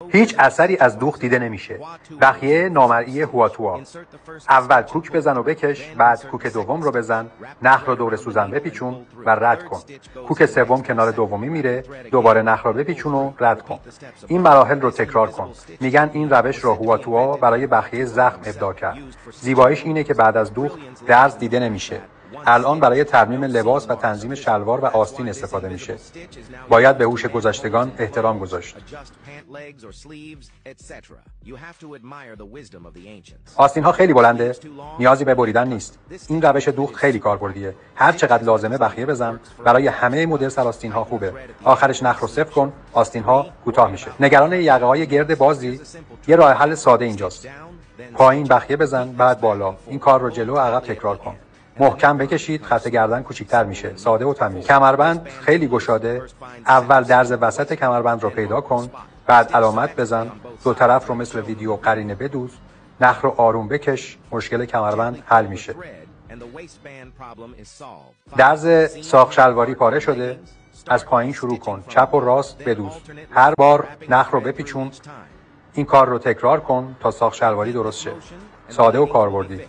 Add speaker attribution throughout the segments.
Speaker 1: هیچ اثری از دوخت دیده نمیشه. بخیه نامرئی هواتوا. اول کوک بزن و بکش، بعد کوک دوم رو بزن، نخ رو دور سوزن بپیچون و رد کن. کوک سوم کنار دومی میره، دوباره نخ رو بپیچون و رد کن. این مراحل رو تکرار کن. میگن این روش رو هواتوا برای بخیه زخم ابداع کرد. زیباییش اینه که بعد از دوخت درز دیده نمیشه. الان برای ترمیم لباس و تنظیم شلوار و آستین استفاده میشه. باید به هوش گذشتگان احترام گذاشت. آستین ها خیلی بلنده، نیازی به بریدن نیست. این روش دوخت خیلی کاربردیه. هر چقدر لازمه بخیه بزن، برای همه مدل سرآستین ها خوبه. آخرش نخ رو صفر کن، آستین ها کوتاه میشه. نگران یقه های گرد بازی؟ یه راه حل ساده اینجاست. پایین بخیه بزن، بعد بالا. این کار رو جلو و عقب تکرار کن. محکم بکشید، خط گردن کوچیک‌تر میشه. ساده و تمیز. کمربند خیلی گشاده. اول درز وسط کمربند رو پیدا کن، بعد علامت بزن، دو طرف رو مثل ویدیو قرینه بدوز، نخ رو آروم بکش، مشکل کمربند حل میشه. درز ساق شلواری پاره شده، از پایین شروع کن، چپ و راست بدوز. هر بار نخ رو بپیچون. این کار رو تکرار کن تا ساق شلواری درست شه. ساده و کاربردی.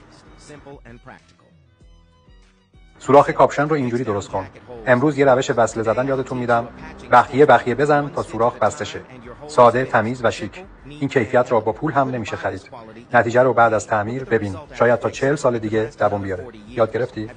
Speaker 1: سوراخ کاپشن رو اینجوری درست کن. امروز یه روش وصله زدن یادتون میدم. بخیه بزن تا سوراخ بسته شه. ساده، تمیز و شیک. این کیفیت را با پول هم نمیشه خرید. نتیجه رو بعد از تعمیر ببین. شاید تا 40 سال دیگه دوام بیاره. یاد گرفتی؟